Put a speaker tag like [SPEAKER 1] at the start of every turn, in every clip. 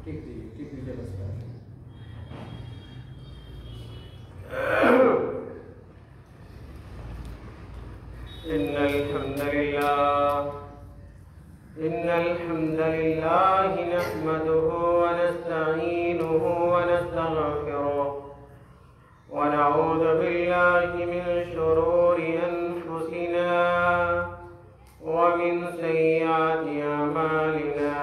[SPEAKER 1] टिक दीजिए बस।
[SPEAKER 2] इन्नल हम्दलिल्लाह नहमदुहु व नस्तईनुहु व नस्तगफिरुह व नऊज़ु बिल्लाहि मिन शुरूरि अनफुसिना व मिन सय्यिआति अमालिना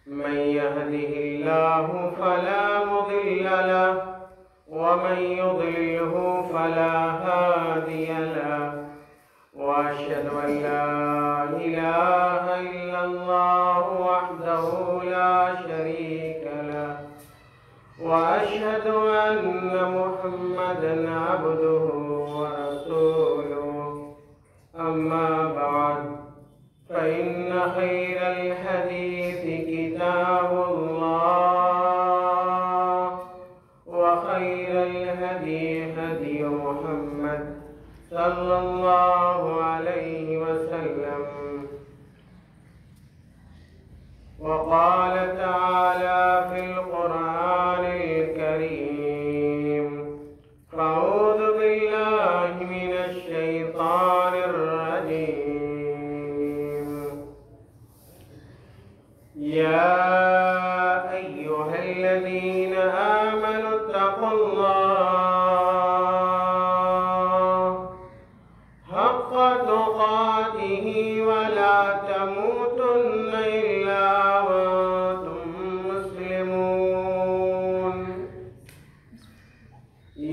[SPEAKER 2] मन यहदिहिल्लाहु फला मुदिल्ल लहु व मन युद्लिल्हु फला हादिय लहु व अशहदु अन ला इलाहा इल्लल्लाह वहदहु ला शरीका लहु व अशहदु अन्न मुहम्मदन अब्दुहु व रसूलुहु अम्मा बअद फ़इन्न खैरल हदीसी किताबुल्लाह व खैरल हदी हदी मुहम्मद सल्लल्लाहु अलैहि वसल्लम व क़ाल तआला फ़िल क़ुरआनिल करीम अऊज़ु बिल्लाहि मिनश शैतानिर रजीम या अय्युहल्लज़ीना आमनु तक़ुल्लाह हक़्क़ तुक़ातिहि व ला तमूतुन्न इल्ला व अंतुम मुस्लिमून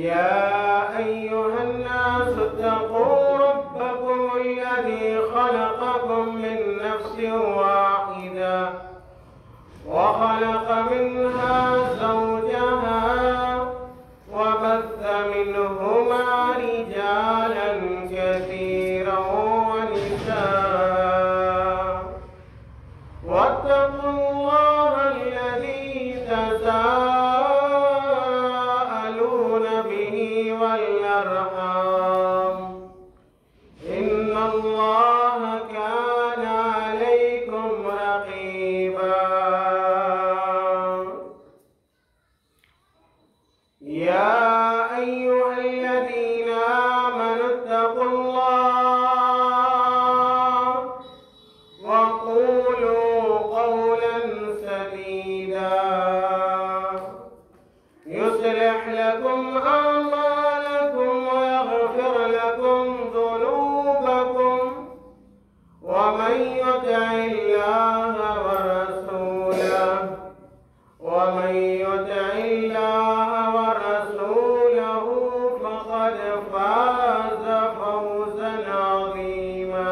[SPEAKER 2] या अय्युहन्नासु इत्तक़ू रब्बकुमुल्लज़ी ख़लक़कुम मिन नफ़्सिन वाहिदा व ख़लक़ मिन्हा ज़ौजहा व बस्स मिन्हुमा रिजालन कसीरन व निसाअ वत्तक़ुल्लाह अल्लज़ी तसाअलून बिही वल अर्हाम इन्नल्लाह कान अलैकुम रक़ीबा या अय्युहल्लज़ीना आमनु इत्तक़ुल्लाह व क़ूलू क़ौलन सदीदा युस्लिह लकुम अअमालकुम व यग़फिर लकुम ज़ुनूबकुम व मन युति'िल्लाह व रसूलहु फ़क़द फ़ाज़ फ़ौज़न अज़ीमा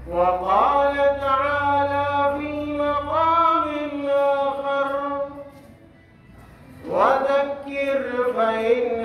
[SPEAKER 2] व क़ाल तआला फ़ी मक़ामिन आख़र वज़क्किर फ़इन्न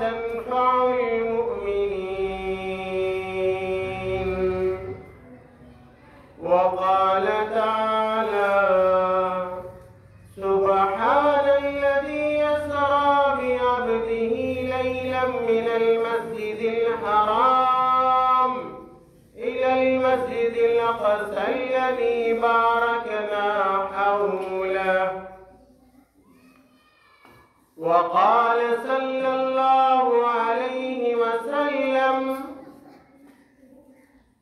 [SPEAKER 2] तन्फ़उल मुअ्मिनीन व क़ाल तआला सुब्हानल्लज़ी अस्रा बिअब्दिही लैलन मिनल मस्जिदिल हराम इलल मस्जिदिल अक़सा अल्लज़ी बारकना हौलहु व क़ाल सल्लल्लाहु अलैहि वसल्लम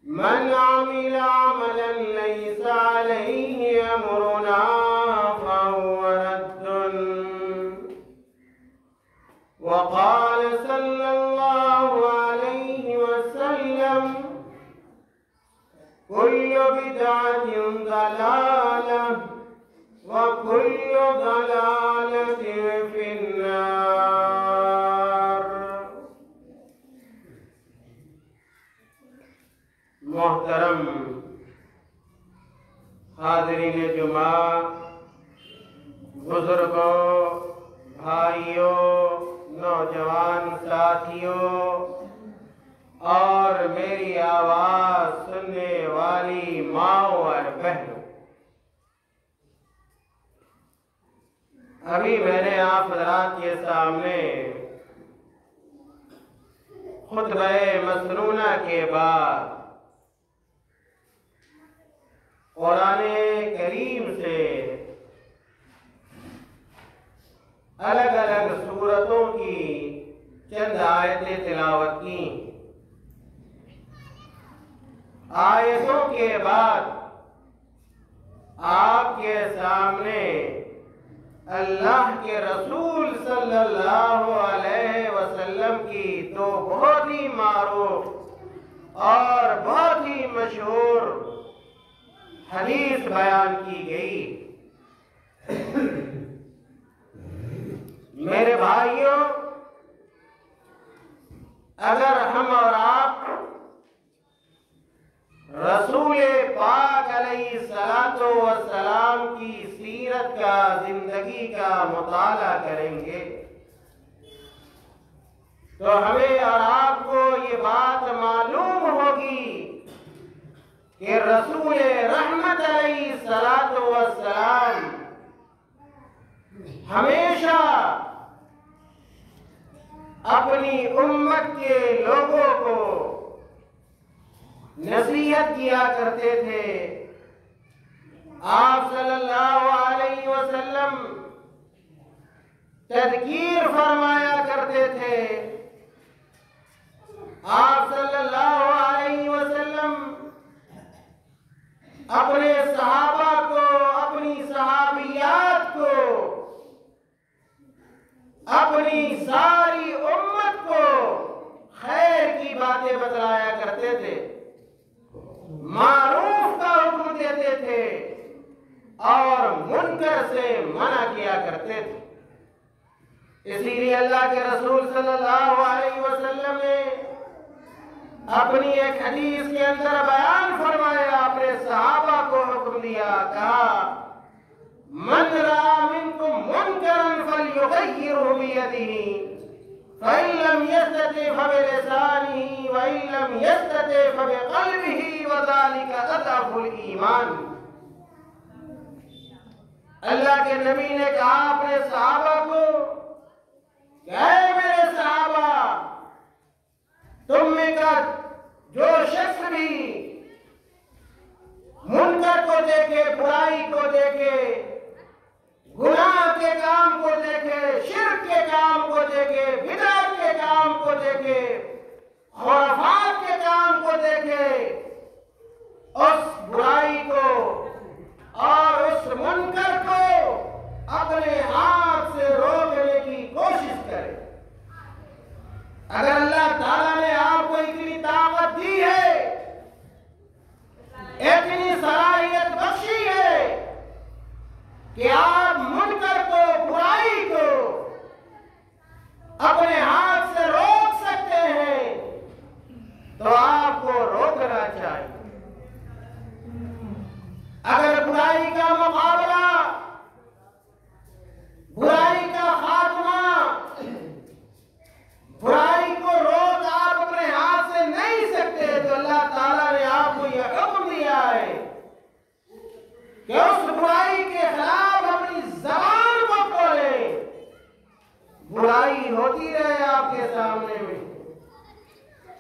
[SPEAKER 2] मन अमिल अमलन लैसा अलैहि अम्रुना फ़हुव रद्दुन व क़ाल सल्लल्लाहु अलैहि वसल्लम कुल्लु बिदअतिन ज़लालह व कुल्लु ज़लालतिन फ़िन्नार। मोहतरम हाज़रीन जुमा, बुजुर्गों, भाइयों, नौजवान साथियों और मेरी आवाज़ सुनने वाली माओ और बहनों, अभी मैंने आप हज़रात के सामने खुतबे मसनूना के बाद कुरान करीम से अलग अलग सूरतों की चंद आयतें तिलावत की। आयतों के बाद आपके सामने अल्लाह के रसूल सल्लल्लाहु अलैहि वसल्लम की दो बहुत ही मारूफ और बहुत ही मशहूर हदीस बयान की गई। मेरे भाइयों, अगर हम और आप रसूल पाक अलैहिस्सलातु वस्सलाम की सीरत का, जिंदगी का मुताला करेंगे तो हमें और आपको ये बात मालूम होगी कि रसूल रहमत अलैहिस्सलातु वस्सलाम हमेशा अपनी उम्मत के लोगों को नसीहत किया करते थे। आप सल्लल्लाहु अलैहि वसल्लम तज़कीर फरमाया करते थे। आप सल्लल्लाहु अलैहि वसल्लम अपने सहाबा को, अपनी सहाबियात को, अपनी सारी उम्मत को खैर की बातें बतलाया करते थे, मारूफ का हुक्म देते थे और मुनकर से मना किया करते थे। इसीलिए अल्लाह के रसूल सल्लल्लाहु अलैहि वसल्लम ने अपनी एक हदीस के अंदर बयान फरमाया, अपने सहाबा को हुक्म दिया, कहा मन रा मिनकुम मुनकरन फलयुगय्यिरहु बियदिही फ़इन लम यस्तति फ़बिलिसानिही व इन लम यस्तति फ़बिक़ल्बिही व ज़ालिका अज़अफ़ुल ईमान। अल्लाह के नबी ने कहा अपने सहाबा को, ऐ मेरे सहाबा, तुम में का जो शख्स भी मुनकर को देखे, बुराई को देखे, गुनाह के काम को देखे, शिर्क के काम को देखे, बिदअत के काम को देखे, खुराफात के काम को देखे, उस बुराई को और उस मुनकर को अपने हाथ से रोकने की कोशिश करे। अगर अल्लाह ताला ने आपको इतनी ताकत दी है, इतनी सलाहियत बख्शी है कि आप मुनकर को, बुराई को अपने हाथ से रोक सकते हैं, तो आपको रोकना चाहिए। अगर बुराई का मुकाबला, बुराई का खात्मा, बुराई को रोक आप अपने हाथ से नहीं सकते, तो अल्लाह ताला ने आपको यह हुक्म दिया है कि उस बुराई के खिलाफ अपनी ज़बान को खोलें, बुराई होती रहे आपके सामने में,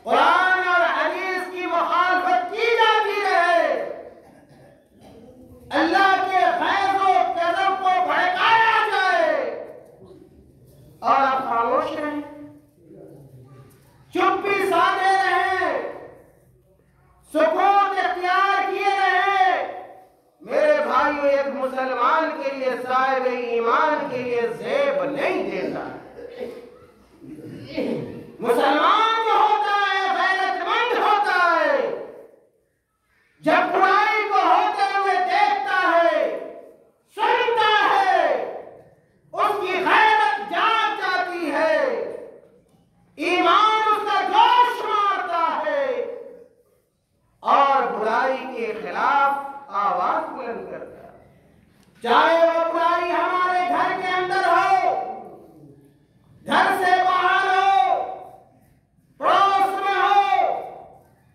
[SPEAKER 2] कुरान और हदीस की मुखालफत की जाती रहे, अल्लाह के फैज़ व करम को भड़काया जाए और आप खामोश रहें, चुप्पी साधे रहें, सुकून इख्तियार किए रहें। मेरे भाइयों, एक मुसलमान के लिए, साहिब ईमान के लिए ज़ेब नहीं देता। मुसलमान जो होता है गैरतमंद होता है, जब बुराई को होते हुए देखता है, सुनता है, उसकी गैरत जाग जाती है, ईमान उसका जोश मारता है और बुराई के खिलाफ आवाज बुलंद करता है। चाहे वो बुराई हमारे घर के अंदर हो, घर से बाहर हो, पड़ोस में हो,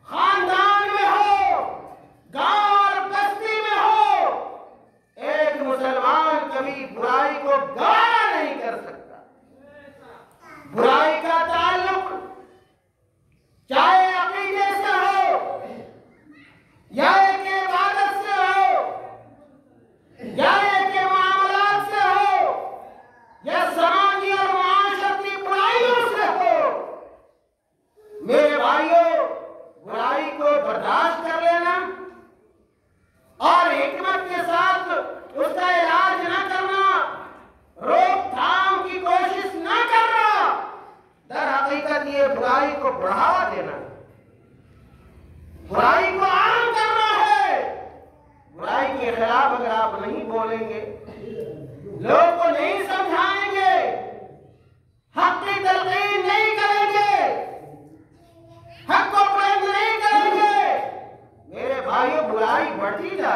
[SPEAKER 2] खानदान में हो, गांव और बस्ती में हो, एक मुसलमान कभी बुराई को गवारा नहीं कर सकता। बुराई का ताल्लुक चाहे अकीदे से हो या एक इबादत से हो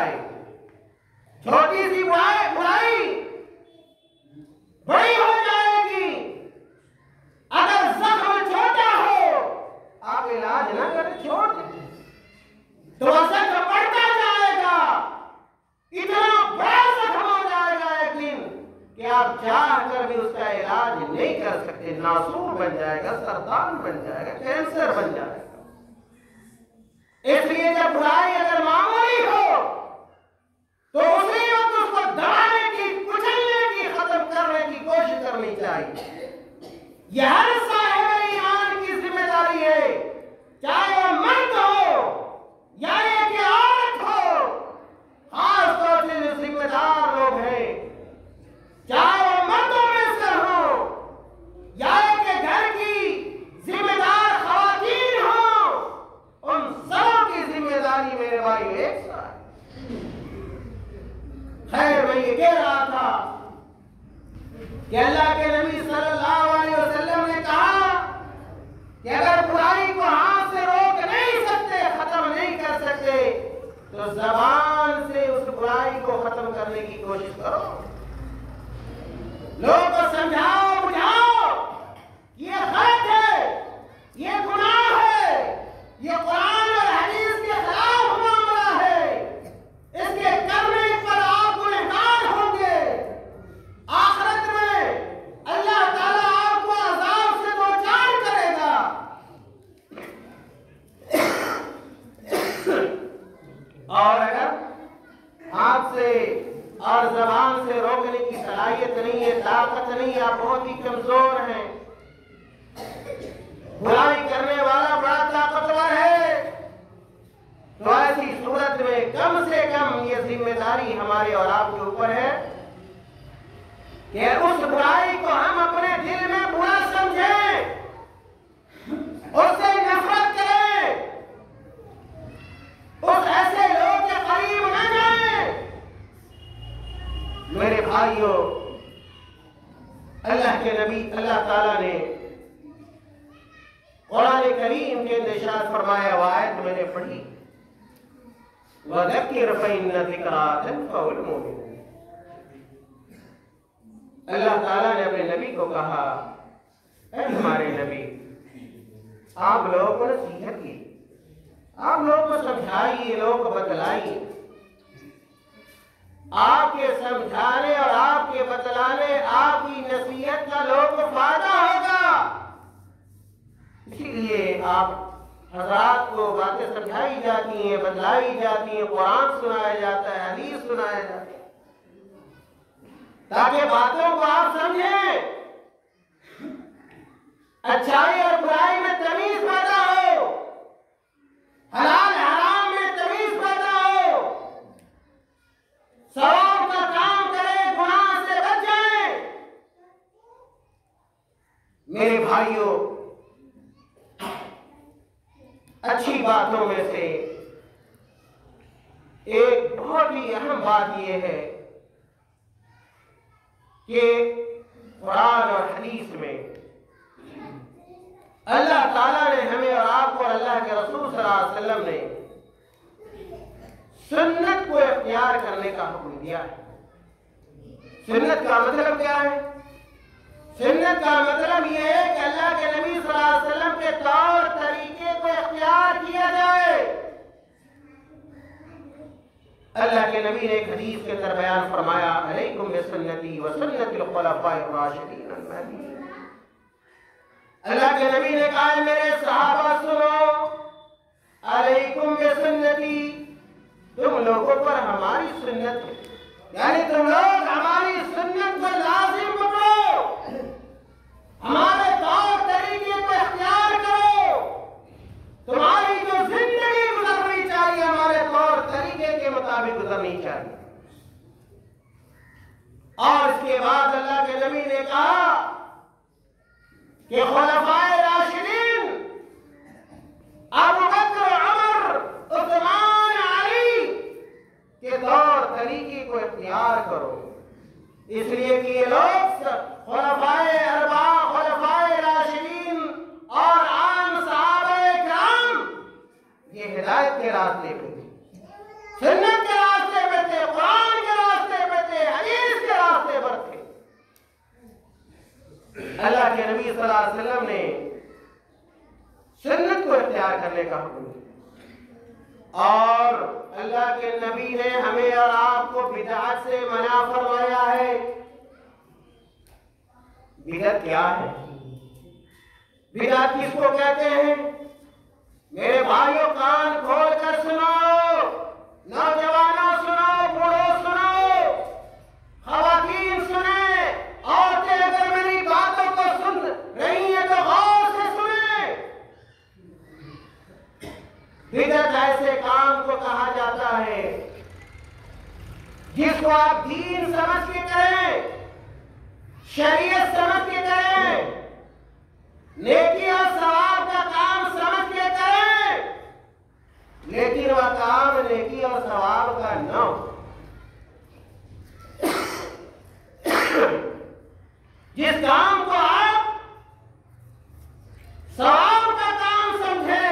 [SPEAKER 2] जाएगी, छोटी सी बुराई बड़ी हो जाएगी। अगर जख्म छोटा हो आप इलाज ना करें, छोड़ दें तो असर बढ़ता जाएगा, इतना बड़ा जख्म हो जाएगा एक दिन कि आप चाह कर भी उसका इलाज नहीं कर सकते, नासूर बन जाएगा, सरतान बन जाएगा, कैंसर बन जाएगा। इसलिए जब बुराई अगर मामूली हो तो उसी वक्त उसको दबाने की, कुचलने की, खत्म करने की कोशिश करनी चाहिए। यह हर साहिब ईमान की जिम्मेदारी है, चाहे वह मर्द हो या एक औरत हो। खासतौर से जो जिम्मेदार लोग हैं, चाहे वह मर्दों में से हो या एक घर की जिम्मेदार खवातीन हो, उन सबों की जिम्मेदारी मेरे भाई एक साथ। खैर, मैं ये कह रहा था कि अल्लाह के नबी सल्लल्लाहु अलैहि वसल्लम ने कहा कि अगर बुराई को हाथ से रोक नहीं सकते, खत्म नहीं कर सकते, तो जबान से उस बुराई को खत्म करने की कोशिश करो। लोगों को समझाओ, बुझाओ, ये गलत है, ये गुनाह है, ये कुरान और हदीस के खिलाफ मामला है, इसके करने पर आप गुनहगार होंगे। आखिरत में अल्लाह ताला आपको अज़ाब से दो चार करेगा। और अगर हाथ से और जबान से रोकने की सलाहियत नहीं है, ताकत नहीं है, आप बहुत ही कमजोर हैं, बुराई करने वाला बड़ा ताकतवर है, तो ऐसी सूरत में कम से कम ये जिम्मेदारी हमारे और आपके ऊपर है कि उस बुराई को हम अपने दिल में बुरा समझें, उससे नफरत करें, उस ऐसे लोग के करीब न जाएं। मेरे भाइयों, अल्लाह के नबी अल्लाह ताला ने कुरान करीम के इरशाद फरमाया, आयत मैंने पढ़ी, वज़क्किर फ़इन्न ज़िक्रा तनफ़उल मुमिनीन। अल्लाह ताला ने अपने नबी को कहा, ऐ हमारे नबी, आप लोगों को नसीहत की, आप लोगों को समझाइए, लोगों को बतलाइए। आपके समझाने और आपके बतलाने, आपकी नसीहत का लोगों को फायदा होगा। इसीलिए आप हज़रात को बातें समझाई जाती हैं, बतलाई जाती हैं, कुरान सुनाया जाता है, हदीस सुनाया जाता है, ताकि बातों को आप समझें, अच्छाई और बुराई में तमीज पैदा हो, हलाल हराम में तमीज पैदा हो, सवाब का काम करें, गुनाह से बच जाएं। मेरे भाइयों, अच्छी बातों में से एक बहुत ही अहम बात यह है कि कुरान और हदीस में अल्लाह ताला ने हमें और आपको, अल्लाह के रसूल सल्लल्लाहु अलैहि वसल्लम ने सुन्नत को इख्तियार करने का हुक्म दिया है। सुन्नत का मतलब क्या है? सुन्नत का मतलब यह है कि अल्लाह के नबी सल्लल्लाहु अलैहि वसल्लम के तौर तरीके को इख्तियार किया जाए। अल्लाह के नबी ने एक हदीस के अंदर बयान फरमाया, अलैकुम बिसुन्नती व सुन्नतिल खुलफाए राशिदीन अल महदीन। अल्लाह के नबी ने कहा, मेरे सहाबा सुनो, अलैकुम बिसुन्नती, तुम लोगों पर हमारी सुन्नत है, यानी तुम लोग हमारी सुन्नत को लाजिम पकड़ो, हमारे तौर तरीके को इख्तियार करो। तुम्हारी जो जिंदगी गुजरनी चाहिए हमारे तौर तरीके के मुताबिक गुजरनी चाहिए। और इसके बाद अल्लाह के नबी ने कहा कि खुलफाए राशिदीन अबू बकर, उमर, उस्मान, अली के तौर तरीके को इख्तियार करो, इसलिए कि ये लोग खुलफाए अरबा, खुलफाए राशिदीन और आम सहाबाए किराम ये हिदायत के रास्ते पे थे, सुन्नत के रास्ते अल्लाह के नबी सल्लल्लाहु अलैहि वसल्लम ने सुन्नत को इख्तियार करने का हुक्म दिया और अल्लाह के नबी ने हमें और आपको बिदअत से मना फरमाया है। बिदअत क्या है? बिदअत किसको कहते हैं? मेरे भाइयों कान खोल कर सुनो, नौजवानों सुनो, बूढ़ों सुनो, खवातीन सुने, औरतें अगर मेरी बातों को सुन रही हैं तो गौर से सुने। बिदअत ऐसे काम को कहा जाता है जिसको आप दीन समझ के करें, शरीयत समझ के करें, नेकी और सवाब का काम समझ के करें, लेकिन वह काम नेकी और सवाब का न हो। जिस काम को आप सवाब का काम समझे,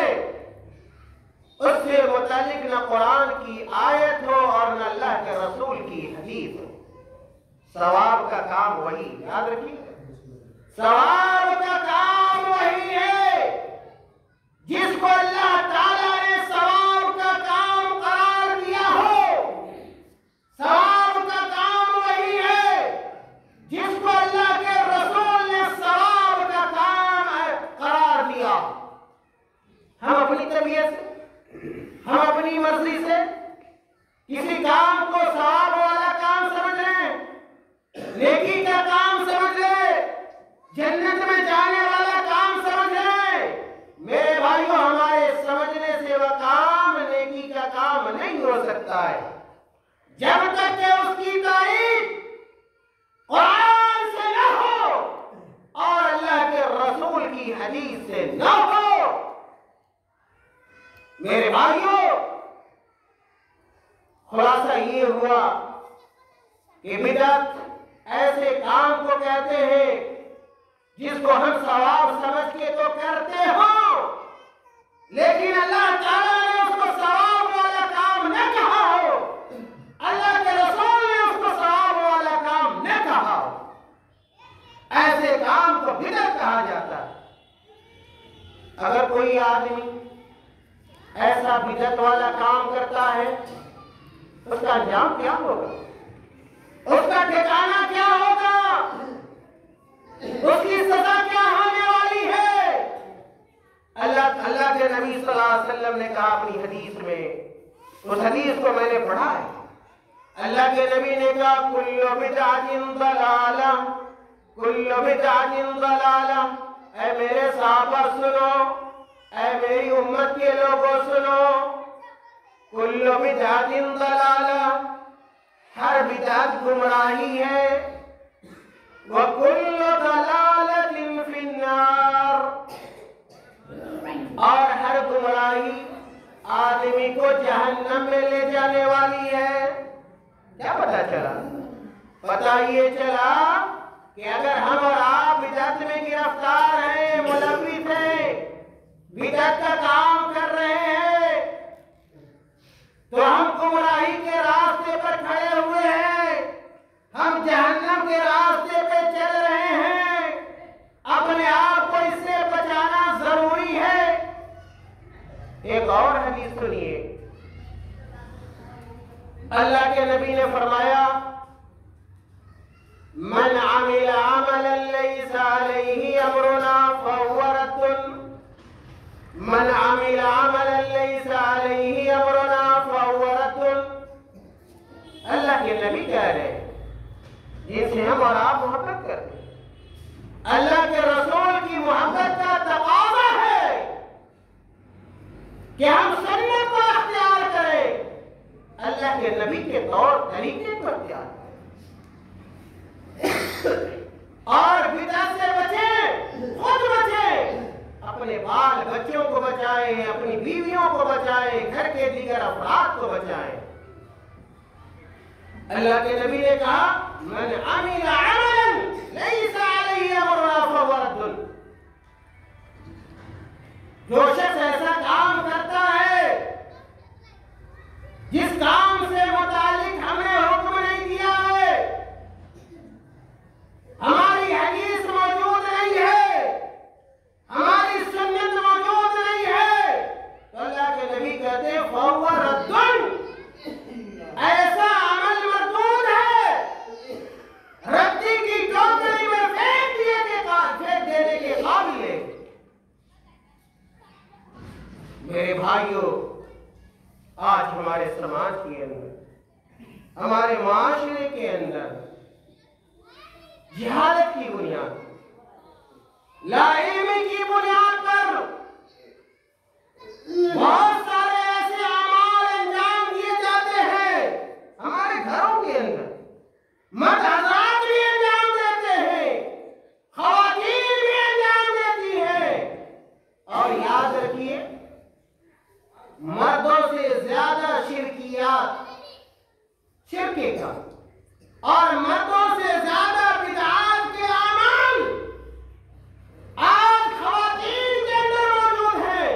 [SPEAKER 2] उससे मुतालिक न कुरान की आयत हो और न अल्लाह के रसूल की हदीस हो। सवाब का काम वही, याद रखिए, सवाब का काम वही है जिसको अल्लाह ताला ने सवाब का काम करार दिया हो। सवाब का काम वही है जिसको अल्लाह के रसूल ने सवाब का काम करार दिया। हम अपनी तबीयत से, हम अपनी मर्जी से किसी काम को सवाब वाला काम समझ लें, नेकी का काम समझ ले, जन्नत में जाने वाला काम समझ ले। मेरे भाइयों, हमारे समझने से वह काम नेकी का काम नहीं हो सकता है जब तक कि उसकी तारीफ कुरान से न हो और अल्लाह के रसूल की हदीस से न हो। मेरे भाइयों, खुलासा ये हुआ कि बिदअत ऐसे काम को कहते हैं जिसको हम सवाब समझ के तो करते हो, लेकिन अल्लाह ताला ने उसको सवाब वाला काम न कहा हो, अल्लाह के रसूल ने उसको सवाब वाला काम न कहा हो। ऐसे काम को बिदअत कहा जाता है। अगर कोई आदमी ऐसा बिदअत वाला काम करता है, उसका अंजाम क्या होगा? उसका ठिकाना क्या होगा? उसकी सजा क्या होने वाली है? अल्लाह के नबी सल्लल्लाहु अलैहि वसल्लम ने कहा अपनी हदीस में, उस हदीस को मैंने पढ़ा है। अल्लाह के नबी ने कहा, कुल्लु बिदअतिन दलाला, कुल्लु बिदअतिन दलाला। ऐ मेरे सहाबा सुनो, ऐ मेरी उम्मत के लोगों सुनो, कुल्लु बिदअतिन दलाला, हर बिदअत गुमराही है, व कुल्लु दलालतिन फिन्नार, और हर गुमराही आदमी को जहन्नम में ले जाने वाली है। क्या पता चला? पता ये चला कि अगर हम और आप बिदअत में गिरफ्तार हैं, मुलव्विस हैं, बिदअत का काम कर रहे हैं, तो हम गुमराही के रास्ते पर खड़े हुए हैं, हम जहन्नम के रास्ते पे चल रहे हैं। अपने आप को इससे बचाना जरूरी है। एक और हदीस सुनिए, अल्लाह के नबी ने फरमाया, मन आमिल अमलन लैसा अलैहि अमरुना फहुव रद्दुन, मन आमिल अमलन लैसा अलैहि अमरुना फहुव रद्दुन। अल्लाह के नबी कह रहे हैं, जिससे हम और आप मोहब्बत करते हैं, अल्लाह के रसूल की मोहब्बत का तकाज़ा है कि हम सुन्नत को अख्तियार करें, अल्लाह के नबी के तौर तरीके को अख्तियार करें और बिदअत से बचें, खुद बचें, अपने बाल बच्चों को बचाएं, अपनी बीवियों को बचाएं, घर के दीगर अफराद को बचाएं। अल्लाह के नबी ने कहा, मन अमिल अमलन लैसा अलैहि अमरुना फहुव रद्दुन। जो शख्स ऐसा काम करता है जिस काम से मुतालिक हमने हुक्म नहीं दिया है, हमारी हदीस मौजूद नहीं आज हमारे समाज के अंदर, हमारे माशरे के अंदर जिहालत की बुनियाद, लाइल्मी की बुनियाद पर बहुत सारे ऐसे अमाल अंजाम दिए जाते हैं। हमारे घरों के अंदर मर्द हज़रात भी अंजाम देते हैं, ख़वातीन भी अंजाम देती हैं। और याद रखिए, मर्दों से ज्यादा शिरकियात, शिरके का, और मर्दों से ज्यादा बिदअत के अमाल आज ख़वातीन के अंदर मौजूद है।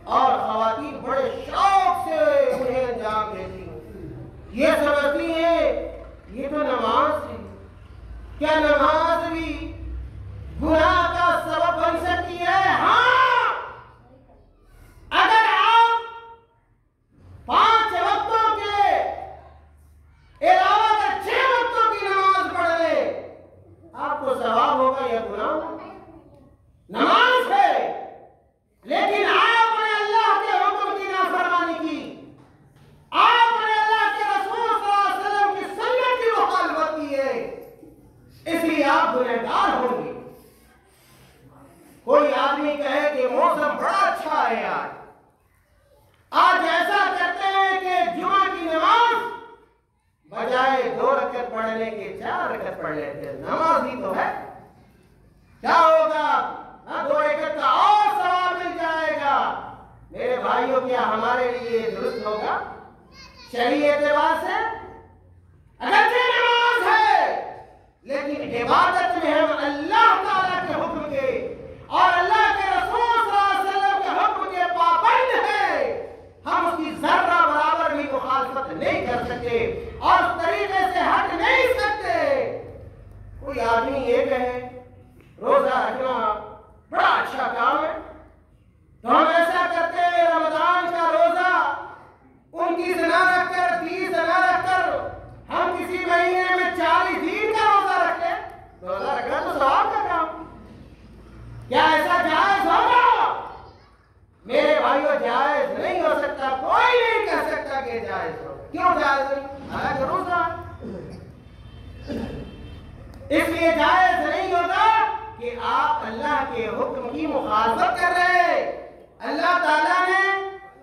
[SPEAKER 2] और ख़वातीन बड़े शौक से उन्हें अंजाम देती हैं। ये समझती है ये तो नमाज है, क्या नमाज भी गुनाह का सबब बन सकती है? हाँ, अगर आप 5 वक्तों के अलावा अगर 6 वक्तों की नमाज पढ़ लें, आपको सवाब होगा या गुनाह होगा? नमाज है, लेकिन आपने अल्लाह के हुक्म की नाफरमानी की, आपने अल्लाह के रसूल सल्लल्लाहु अलैहि वसल्लम की सुन्नत की मुखालफत की है, इसलिए आप गुनहगार होंगे। कोई आदमी कहे कि मौसम बड़ा अच्छा है, आज ऐसा करते हैं कि जुमा की नमाज बजाय 2 रकत पढ़ने के 4 रकत पढ़ लेते हैं। नमाज ही तो है, क्या होगा? 2 रकत का और सवाब मिल जाएगा। मेरे भाइयों, क्या हमारे लिए दुरुस्त होगा शरीय एतबार से? अगर ये नमाज है, लेकिन इबादत में हम अल्लाह ताला के हुक्म के और अल्लाह के रसूल सल्लल्लाहु अलैहि वसल्लम के हुक्म के पाबंद हैं, हम उसकी जर्रा बराबर भी मुखालफत नहीं कर सकते और उस तरीके से हट नहीं सकते। कोई आदमी ये कहे रोजा रखना बड़ा अच्छा काम है, तो हम ऐसा करते हैं, रमजान का रोजा 29 ना रखकर, 30 ना रखकर हम किसी महीने में 40 दिन का रोजा रखते हैं। रोजा रखना तो सवाब का काम, क्या ऐसा जायज होगा? मेरे भाइयों, जायज नहीं हो सकता। कोई नहीं कह सकता कि जायज हो। क्यों जायज नहीं? हालांकि रोजा, इसलिए जायज नहीं होता कि आप अल्लाह के हुक्म की मुखालफत कर रहे हैं। अल्लाह ताला ने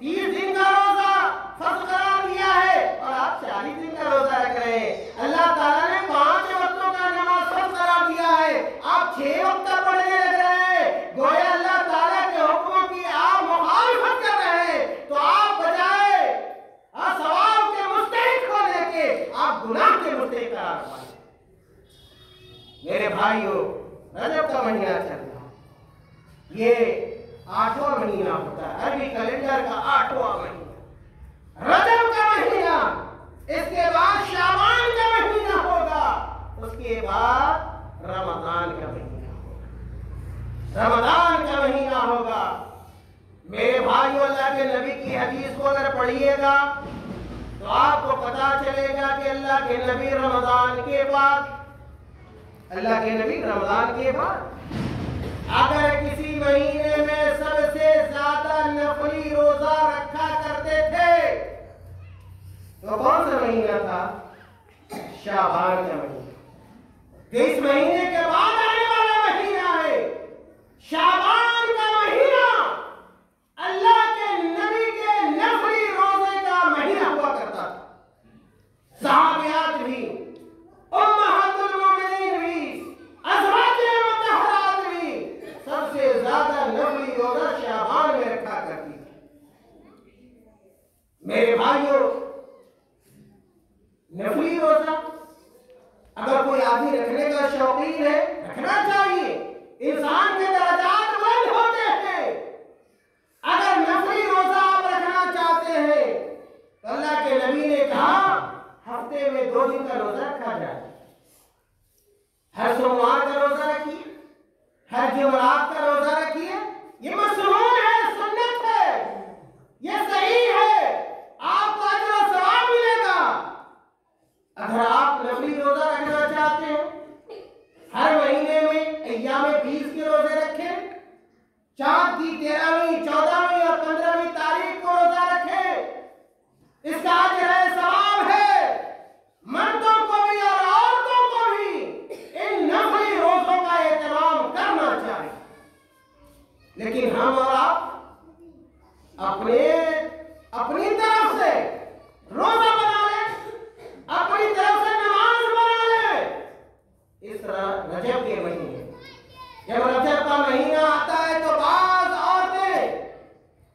[SPEAKER 2] 30 दिन का रोजा फर्ज करार दिया है और आप 40 दिन का रोजा रख रहे हैं। अल्लाह ताला ने 5 वक्तों का नमाज फर्ज करार दिया है, आप 6 वक्त पढ़ने लग रहे हैं। गोया अल्लाह ताला के हुक्मों की आप मुखालफत कर रहे हैं, तो आप बजाय सवाब के मुस्तहिक होने के आप गुनाह के मुस्तहिक करार पाए। मेरे भाइयों, रजब का महीना चल रहा है, ये 8वां महीना होता है, अरबी कैलेंडर का 8वां महीना, रजब का महीना। इसके बाद शाबान का महीना होगा, उसके बाद रमजान का महीना होगा, रमजान का महीना होगा। मेरे भाइयों, अल्लाह के नबी की हदीस को अगर पढ़िएगा तो आपको पता चलेगा कि अल्लाह के नबी रमजान के बाद, अल्लाह के नबी रमजान के बाद अगर किसी महीने में सबसे ज्यादा नफली रोजा रखा करते थे तो कौन सा महीना था? शाबान का महीना। इस महीने के बाद आने वाला महीना है शाबान का महीना। अल्लाह के नबी के नफली रोजे का महीना हुआ करता था। सहाबियात भी, उम्महातुल मोमिनीन भी, अज़वाजे मुतहहरात भी सबसे ज्यादा नफली रोजा शाबान में रखा करती थी। मेरे भाइयों, नफली रोजा अगर कोई आदमी रखने का शौकीन है, रखना चाहिए। इंसान के दर्जात बुलंद होते हैं। अगर नफली रोजा आप रखना चाहते हैं तो अल्लाह के नबी ने कहा हफ्ते में 2 दिन का रोजा रखा जाए। हर सोमवार का रोजा रखिए, हर जुमेरात का रोजा रखिए। ये मसनून है, सुन्नत है, ये सही है, आपको अजर और सवाब मिलेगा। अगर आप नफली रोजा रखना चाहते हैं, हर महीने में अय्याम 20 के रोजे रखें, चांद की 13वीं, 14वीं और 15वीं तारीख को रोजा रखें। इसका अजर है, सवाब है। मर्दों को भी और औरतों को भी इन नफली रोजों का एहतमाम करना चाहिए। लेकिन हम और आप अपनी तरफ से रोजा बना ले, अपनी तरफ से नमाज बना ले। इस तरह रजब के महीने, जब रजब का महीना आता है तो बाज औरतें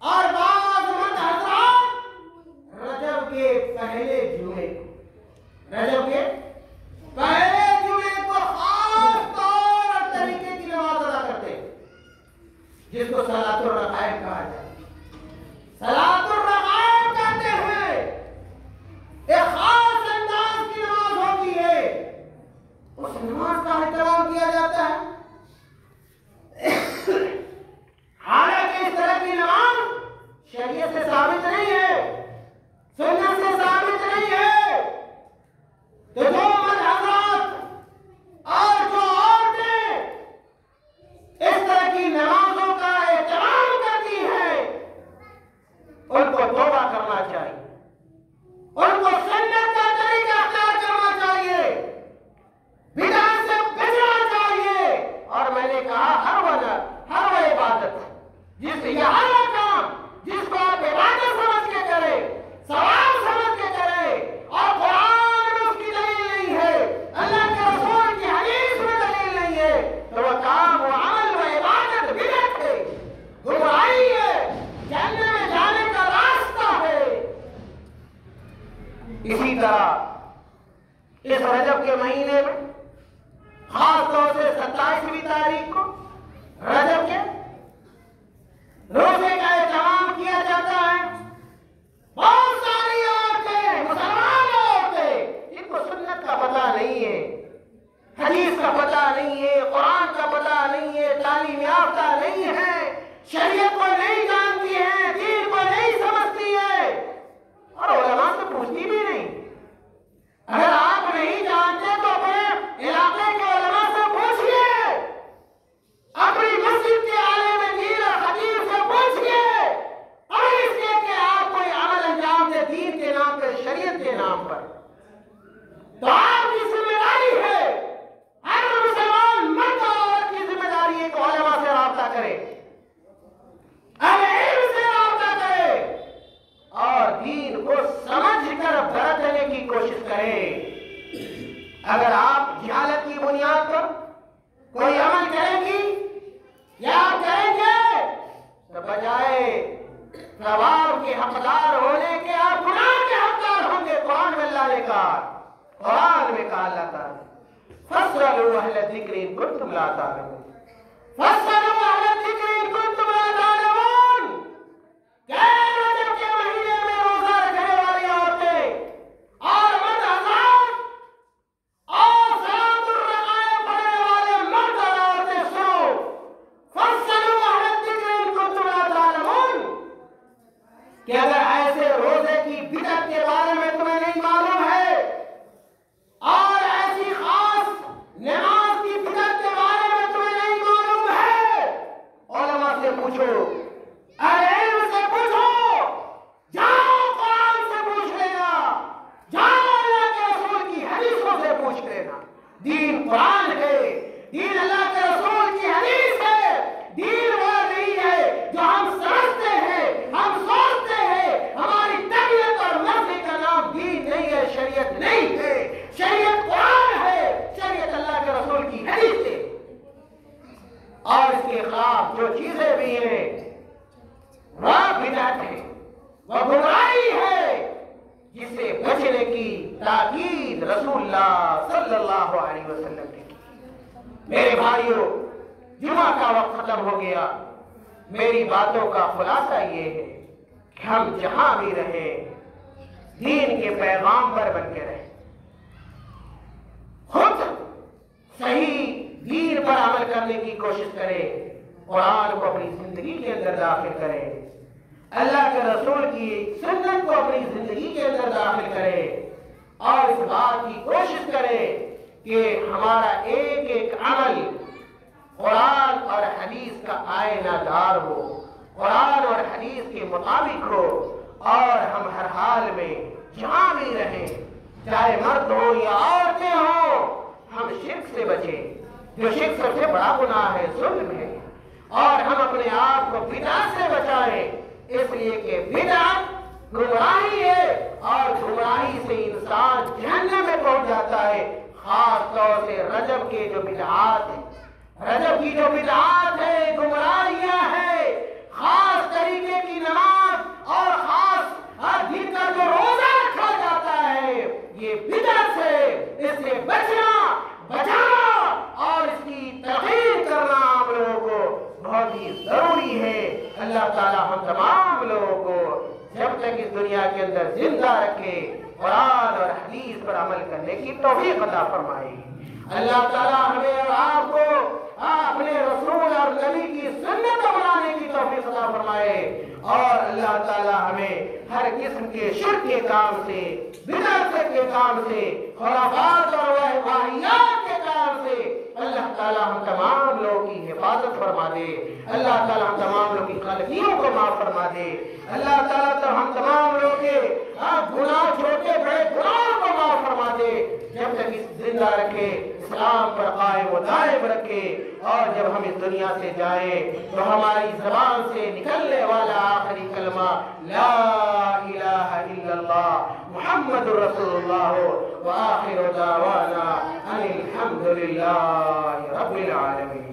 [SPEAKER 2] और बाज मर्द हज़रात रजब के पहले जुमे को खास तौर और तरीके की नमाज अदा करते हैं, जिसको सलातुल रग़ाइब कहा जाता है। सलातुल रग़ाइब कहते हैं, एक खास अंदाज की नमाज होती है, उस नमाज का एहतराम किया जाता है। हालांकि इस तरह की नमाज शरीयत से साबित नहीं है, सुन्नत से साबित नहीं है। तो जो मर्द हज़रात और जो औरतें इस तरह की नमाजों का एहतराम करती हैं, उनको तौबा करना चाहिए, उनको सुन्नत का तरीका अख्तियार करना चाहिए, बिदअत से बचना चाहिए। और मैंने कहा हर वो इबादत हर वो काम जिसको आप इबादत समझ के करें, सवाब समझ के करें, और कुरान में उसकी दलील नहीं है, अल्लाह के रसूल की हदीस में दलील नहीं है, तो वह काम, वो अमल, वो इबादत बिदअत है, गुमराही है, जन्नत में जाने का रास्ता है। इसी तरह इस रजब के महीने में खास तौर से 27वीं तारीख को रजब के रोजे का एहतमाम किया जाता है। बहुत सारी औरतें, मुसलमान औरतें, इनको सुन्नत का पता नहीं है, हदीस का पता नहीं है, कुरान का पता नहीं है, तालीम याफ्ता नहीं है, शरीयत को नहीं जानती है, दीन को नहीं समझती है, और उलमा से पूछती भी नहीं। अगर आप नहीं जानते तो अपने इलाके के उलमा से पूछिए, अपनी मस्जिद के आलिम दीन और खतीब से पूछिए, और इसके कि आप कोई अमल अंजाम दे दीन के नाम पर, शरीयत के नाम पर, तो आपकी जिम्मेदारी है, हर मुसलमान मर्द और औरत की जिम्मेदारी है कि उलमा से राब्ता करे, इल्म से राब्ता करे, और दीन को समझकर बरतने की कोशिश करें। अगर आप जहालत की बुनियाद पर कोई अमल करेंगी या आप करेंगे, तो बजाय सवाब के हकदार होने के आप गुनाह के हकदार होंगे। कुरान में अल्लाह ने कहा, कुरान में कहा अल्लाह ताला, फस्अलू अहल ज़िक्र इन कुंतुम ला तालमून, फस्अलू अहल ज़िक्र इन कुंतुम ला तालमून। रजब के महीने में रोजा रखने वाली औरतें और मर्द हज़रात और सलातुल रग़ाइब पढ़ने वाले मर्द और औरतें सुनो, फस्अलू अहल ज़िक्र इन कुंतुम ला तालमून, कि अगर ऐसे रोजे की बिदअत के बारे में तुम्हें नहीं मालूम है और ऐसी खास नमाज की बिदअत के बारे में तुम्हें नहीं मालूम है, उलमा से पूछो, इल्म से पूछो, जाओ कुरान से पूछ लेना, जाओ अल्लाह के रसूल की हदीसों से पूछ लेना। दीन कुरान है, दीन अल्लाह के रसूल की हदीस है। दीन वो नहीं है जो हम समझते हैं, हम सोचते हैं, हमारी तबीयत और मर्जी का नाम दीन नहीं है, शरीयत नहीं है। शरीयत कुरान है, शरीयत अल्लाह के रसूल की हदीस है। और इसके खिलाफ जो चीजें भी हैं वह बिदअत है, वह गुमराही है, जिससे बचने की ताकीद रसूलुल्लाह सल्लल्लाहु अलैहि वसल्लम ने की। मेरे भाइयों, जुमा का वक्त खत्म हो गया। मेरी बातों का खुलासा ये है कि हम जहां भी रहें, दीन के पैगाम पर बन के रहें, खुद सही दीन पर अमल करने की कोशिश करें, कुरान को अपनी जिंदगी के अंदर दाखिल करें, अल्लाह के रसूल की सुन्नत को अपनी जिंदगी के अंदर दाखिल करें, और इस बात की कोशिश करें कि हमारा एक एक अमल कुरान और हदीस का आईनादार हो, कुरान और हदीस के मुताबिक हो, और हम हर हाल हाल में जहां भी रहें, चाहे मर्द हो या औरतें हो, हम शिर्क से बचें। जो शिर्क सबसे बड़ा गुनाह है, जुल्म है, और हम अपने आप को बिदअत से बचाएं, इसलिए कि बिदअत गुमराही है और गुमराही से इंसान जहन्नम में पहुंच जाता है। खास तौर से रजब के जो बिदअत है, रजब की जो बिदअत है, गुमराहियां है, खास तरीके की नमाज और खास दिन का जो रोजा रखा जाता है, ये बिदअत है। इससे बचना, बचाना और इसकी तरकीब करना आप लोगों को बहुत ही जरूरी है। अल्लाह ताला हम तमाम लोगों को जब तक इस दुनिया के अंदर जिंदा रखे, कुरान और हदीस पर अमल करने की तौफीक अता फरमाए। अल्लाह ताला हमें और आपको अपने रसूल और नबी की सुन्नत बनाने की तौफीक अता फरमाए, और अल्लाह ताला हमें हर किस्म के शिर्क के काम से, बिदअत के काम से, खुराफात और वाहियात के काम से अल्लाह ताला हम तमाम लोगों की हिफाजत फरमा दे। अल्लाह ताला हम तमाम लोगों की गलतियों को माफ फरमा दे। अल्लाह ताला तो हम तमाम लोगों के गुनाह, छोटे बड़े गुनाहों को माफ फरमा दे। जब तक इस जिंदा रखे, इस्लाम पर कायम व दायम रखे, और जब हम इस दुनिया से जाएं तो हमारी जबान से निकलने वाला आखिरी कलमा ला इलाहा इल्लल्लाह मुहम्मदुर रसूलुल्लाह व आखिरु दावाना अनिल हम्दुलिल्लाहि रब्बिल आलमीन।